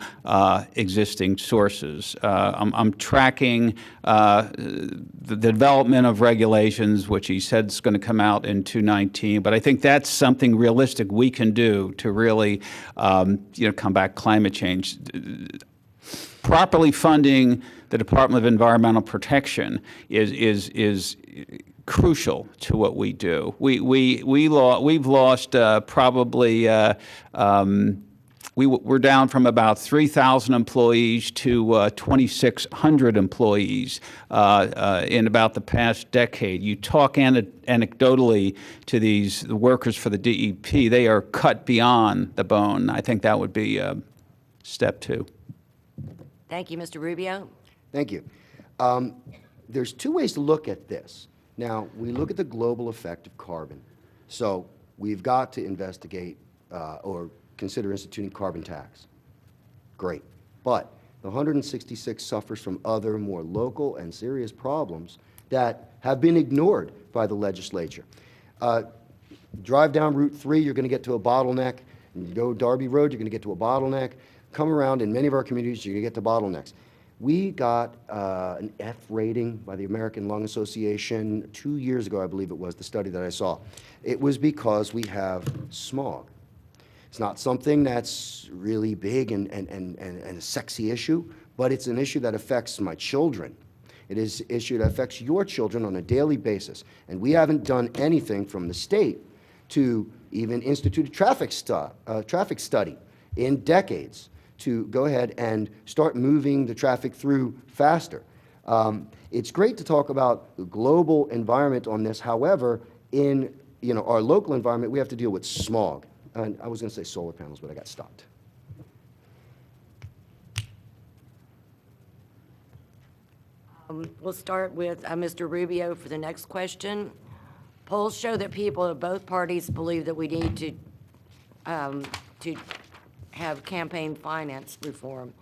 existing sources. I'm tracking the development of regulations, which he said is going to come out in 2019. But I think that's something realistic we can do to really, combat climate change. Properly funding the Department of Environmental Protection is crucial to what we do. We've lost probably we're down from about 3,000 employees to 2,600 employees in about the past decade. You talk anecdotally to the workers for the DEP, they are cut beyond the bone. I think that would be step 2. Thank you, Mr. Rubio. Thank you. There's 2 ways to look at this. Now, we look at the global effect of carbon. So we've got to investigate or consider instituting carbon tax. Great. But the 166 suffers from other more local and serious problems that have been ignored by the legislature. Drive down Route 3, you're going to get to a bottleneck. And you go Darby Road, you're going to get to a bottleneck. Come around in many of our communities, you're going to get to bottlenecks. We got an F rating by the American Lung Association 2 years ago, I believe it was, the study that I saw. It was because we have smog. It's not something that's really big and a sexy issue, but it's an issue that affects my children. It is an issue that affects your children on a daily basis. And we haven't done anything from the state to even institute a traffic study in decades to go ahead and start moving the traffic through faster. It's great to talk about the global environment on this. However, in our local environment, we have to deal with smog. And I was going to say solar panels, but I got stopped. We'll start with Mr. Rubio for the next question. Polls show that people of both parties believe that we need to have campaign finance reform.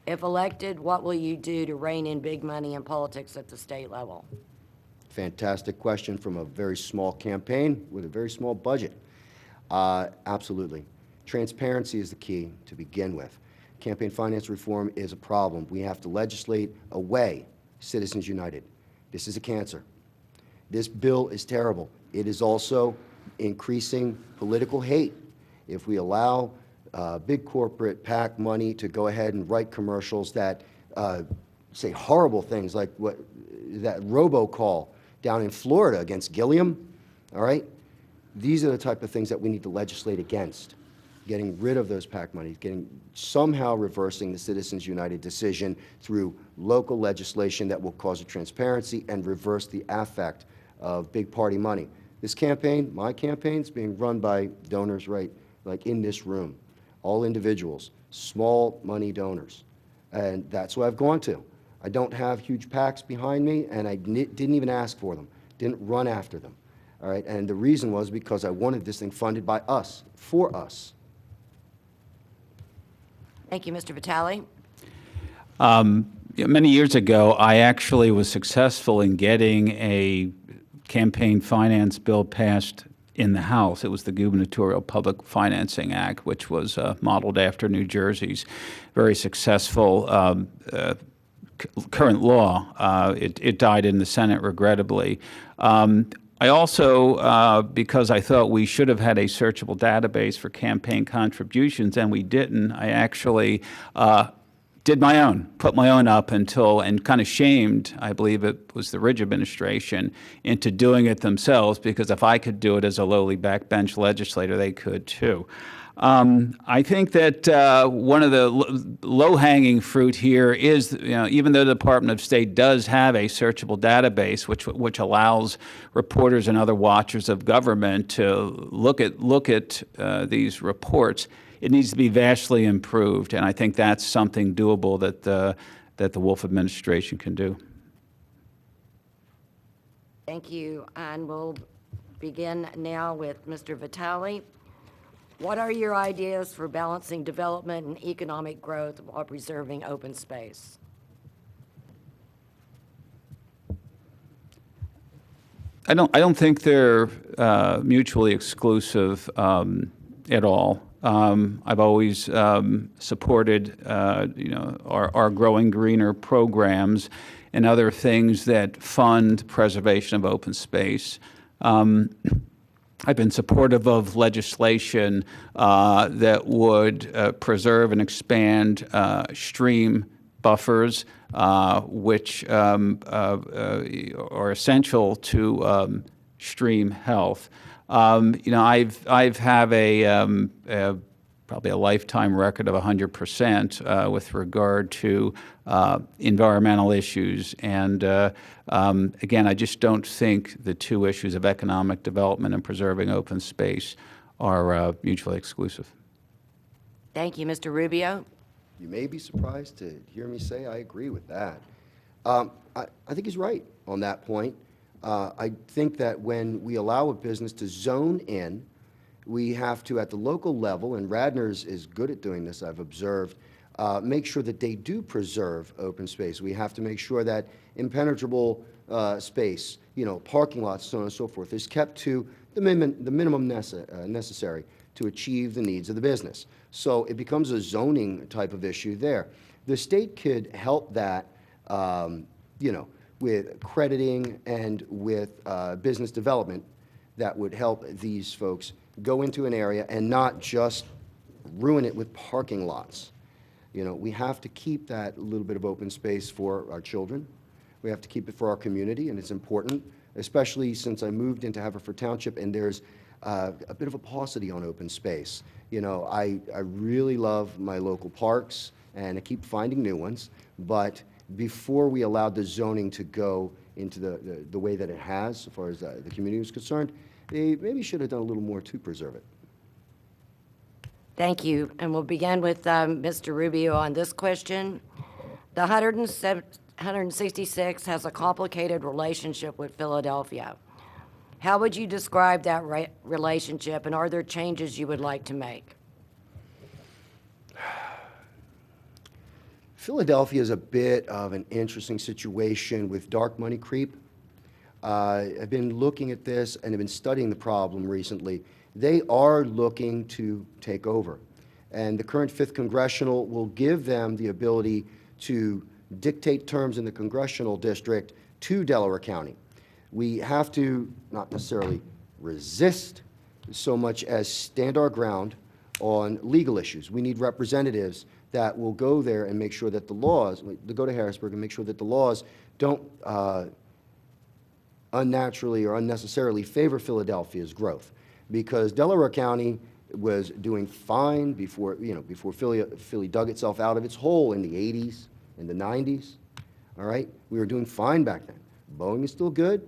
If elected, what will you do to rein in big money in politics at the state level? Fantastic question from a very small campaign with a very small budget. Absolutely. Transparency is the key to begin with. Campaign finance reform is a problem. We have to legislate away Citizens United. This is a cancer. This bill is terrible. It is also increasing political hate. If we allow big corporate PAC money to go ahead and write commercials that say horrible things like that robocall down in Florida against Gilliam, all right? These are the type of things that we need to legislate against. Getting rid of those PAC monies, somehow reversing the Citizens United decision through local legislation that will cause a transparency and reverse the affect of big party money. This campaign, my campaign, is being run by donors right like in this room, all individuals, small money donors, and that's who I've gone to. I don't have huge PACs behind me, and I didn't even ask for them, didn't run after them, all right? And the reason was because I wanted this thing funded by us, for us. Thank you, Mr. Vitale. Many years ago, I actually was successful in getting a campaign finance bill passed in the House. It was the Gubernatorial Public Financing Act, which was modeled after New Jersey's very successful current law. It died in the Senate, regrettably. I also, because I thought we should have had a searchable database for campaign contributions, and we didn't, I actually did my own, put my own up until, and kind of shamed, I believe it was the Ridge administration, into doing it themselves, because if I could do it as a lowly backbench legislator, they could too. I think that one of the low-hanging fruit here is, even though the Department of State does have a searchable database, which allows reporters and other watchers of government to look at these reports, it needs to be vastly improved, and I think that's something doable that the Wolf administration can do. Thank you, and we'll begin now with Mr. Vitale. What are your ideas for balancing development and economic growth while preserving open space? I don't think they're mutually exclusive at all. I've always supported, our Growing Greener programs and other things that fund preservation of open space. I've been supportive of legislation that would preserve and expand stream buffers, which are essential to stream health. I've have a probably a lifetime record of 100% with regard to environmental issues. And again, I just don't think the two issues of economic development and preserving open space are mutually exclusive. Thank you, Mr. Rubio. You may be surprised to hear me say I agree with that. I think he's right on that point. I think that when we allow a business to zone in, we have to, at the local level, and Radnor is good at doing this, I've observed, make sure that they do preserve open space. We have to make sure that impenetrable space, parking lots, so on and so forth, is kept to the minimum necessary to achieve the needs of the business. So it becomes a zoning type of issue there. The state could help that, with crediting and with business development that would help these folks go into an area and not just ruin it with parking lots. We have to keep that little bit of open space for our children. We have to keep it for our community, and it's important, especially since I moved into Haverford Township, and there's a bit of a paucity on open space. I really love my local parks, and I keep finding new ones, but before we allowed the zoning to go into the way that it has, as far as the community was concerned, they maybe should have done a little more to preserve it. Thank you. And we'll begin with Mr. Rubio on this question. The 166 has a complicated relationship with Philadelphia. How would you describe that relationship, and are there changes you would like to make? Philadelphia is a bit of an interesting situation with dark money creep. I've been looking at this and have been studying the problem recently. They are looking to take over, and the current 5th Congressional will give them the ability to dictate terms in the congressional district to Delaware County. We have to not necessarily resist so much as stand our ground on legal issues. We need representatives that will go there and make sure that the laws, to go to Harrisburg and make sure that the laws don't unnaturally or unnecessarily favor Philadelphia's growth. Because Delaware County was doing fine before, before Philly dug itself out of its hole in the 80s, in the 90s, all right? We were doing fine back then. Boeing is still good,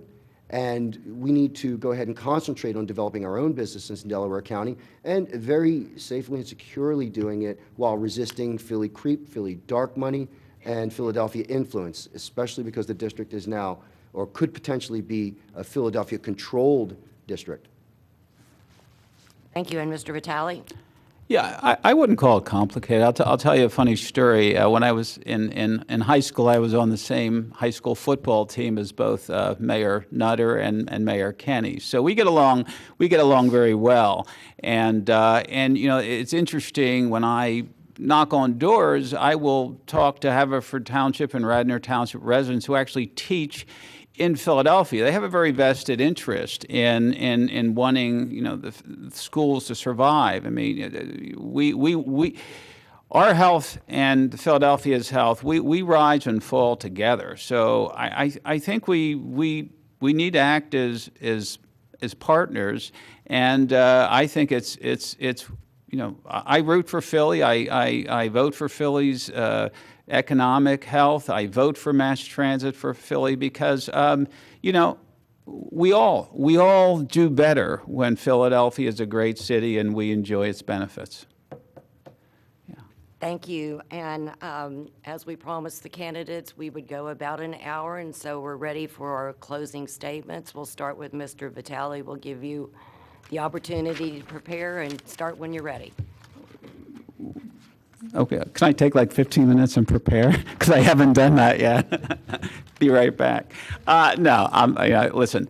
and we need to go ahead and concentrate on developing our own businesses in Delaware County and very safely and securely doing it while resisting Philly creep, Philly dark money, and Philadelphia influence, especially because the district is now, or could potentially be, a Philadelphia-controlled district. Thank you. And Mr. Vitale? Yeah, I wouldn't call it complicated. I'll tell you a funny story. When I was in high school, I was on the same high school football team as both Mayor Nutter and Mayor Kenny. So we get along very well. And it's interesting when I knock on doors, I will talk to Haverford Township and Radnor Township residents who actually teach in Philadelphia. They have a very vested interest in wanting the schools to survive. I mean, our health and Philadelphia's health, we rise and fall together. So I think we need to act as partners, and I think it's I root for Philly. I vote for Philly's economic health. I vote for mass transit for Philly because, we all do better when Philadelphia is a great city and we enjoy its benefits. Yeah. Thank you. And as we promised the candidates, we would go about an hour, and so we're ready for our closing statements. We'll start with Mr. Vitale. We'll give you the opportunity to prepare and start when you're ready. Okay, can I take like 15 minutes and prepare? Because I haven't done that yet. Be right back. Listen,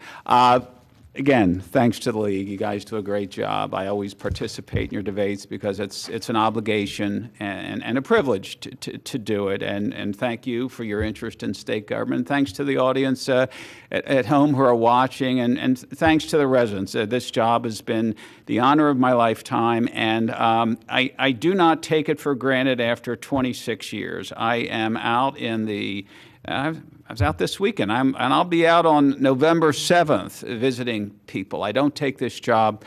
again, thanks to the league. You guys do a great job. I always participate in your debates because it's an obligation and a privilege to do it. And thank you for your interest in state government. Thanks to the audience at home who are watching, and thanks to the residents. This job has been the honor of my lifetime, and I do not take it for granted after 26 years. I am out in the I was out this weekend, and I'll be out on November 7th visiting people. I don't take this job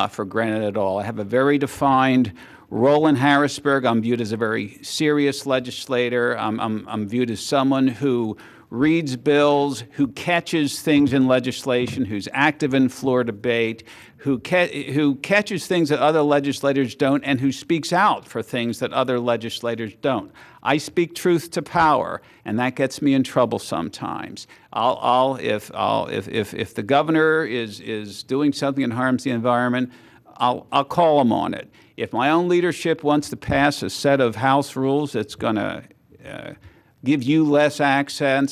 for granted at all. I have a very defined role in Harrisburg. I'm viewed as a very serious legislator. I'm viewed as someone who reads bills, who catches things in legislation, who's active in floor debate, who catches things that other legislators don't, and who speaks out for things that other legislators don't. I speak truth to power, and that gets me in trouble sometimes. If the governor is doing something that harms the environment, I'll call him on it. If my own leadership wants to pass a set of House rules that's going to give you less access,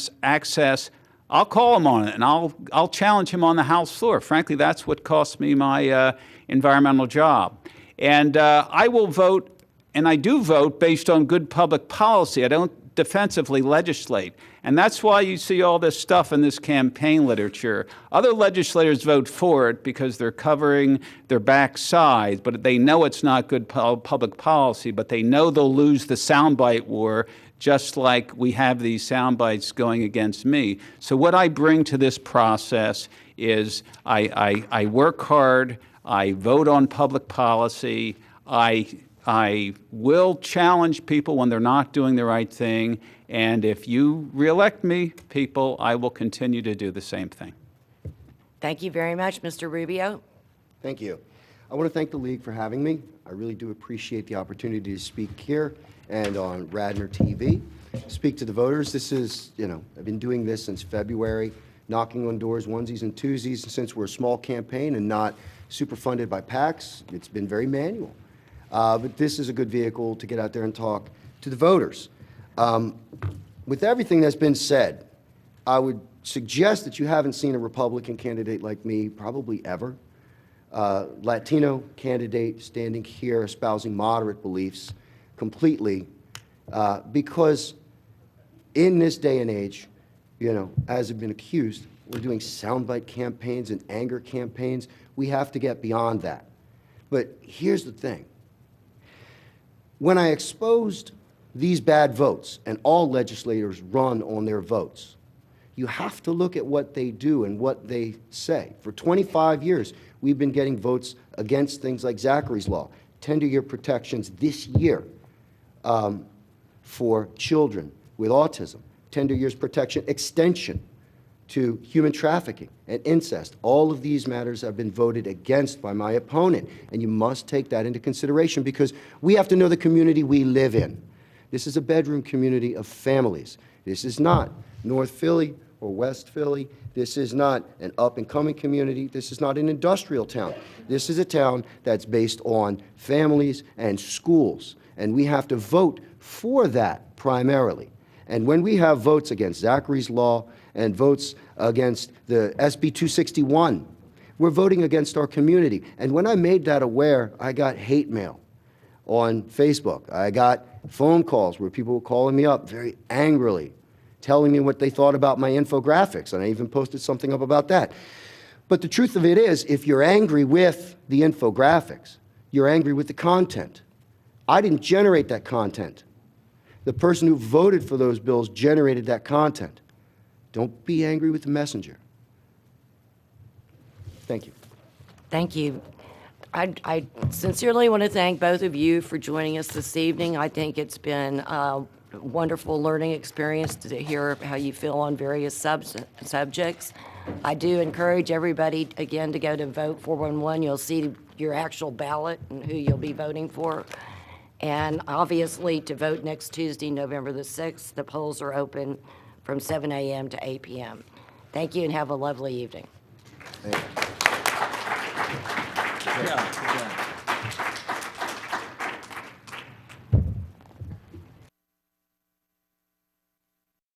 I'll call him on it, and I'll challenge him on the House floor. Frankly, that's what cost me my environmental job. And I will vote, and I do vote based on good public policy. I don't defensively legislate. And that's why you see all this stuff in this campaign literature. Other legislators vote for it because they're covering their backside, but they know it's not good public policy, but they know they'll lose the soundbite war, just like we have these sound bites going against me. So what I bring to this process is I work hard, I vote on public policy, I will challenge people when they're not doing the right thing, and if you reelect me, people, I will continue to do the same thing. Thank you very much, Mr. Rubio. Thank you. I want to thank the league for having me. I really do appreciate the opportunity to speak here and on Radnor TV. speak to the voters. This is, I've been doing this since February, knocking on doors, onesies and twosies. Since we're a small campaign and not super funded by PACs, it's been very manual. But this is a good vehicle to get out there and talk to the voters. With everything that's been said, I would suggest that you haven't seen a Republican candidate like me probably ever. Latino candidate standing here espousing moderate beliefs completely, because in this day and age, as have been accused, we're doing soundbite campaigns and anger campaigns. We have to get beyond that. But here's the thing. When I exposed these bad votes, and all legislators run on their votes, you have to look at what they do and what they say. For 25 years, we've been getting votes against things like Zachary's Law, tender-year protections this year for children with autism, tender years protection extension to human trafficking and incest. All of these matters have been voted against by my opponent, and you must take that into consideration because we have to know the community we live in. This is a bedroom community of families. This is not North Philly or West Philly. This is not an up-and-coming community. This is not an industrial town. This is a town that's based on families and schools, and we have to vote for that primarily. And when we have votes against Zachary's Law and votes against the SB 261, we're voting against our community. And when I made that aware, I got hate mail on Facebook. I got phone calls where people were calling me up very angrily, telling me what they thought about my infographics, and I even posted something up about that. But the truth of it is, if you're angry with the infographics, you're angry with the content. I didn't generate that content. The person who voted for those bills generated that content. Don't be angry with the messenger. Thank you. Thank you. I sincerely want to thank both of you for joining us this evening. I think it's been a wonderful learning experience to hear how you feel on various subjects. I do encourage everybody, again, to go to Vote 411. You'll see your actual ballot and who you'll be voting for. And obviously, to vote next Tuesday, November the 6th, the polls are open from 7 a.m. to 8 p.m. Thank you and have a lovely evening. Thank you. Yeah.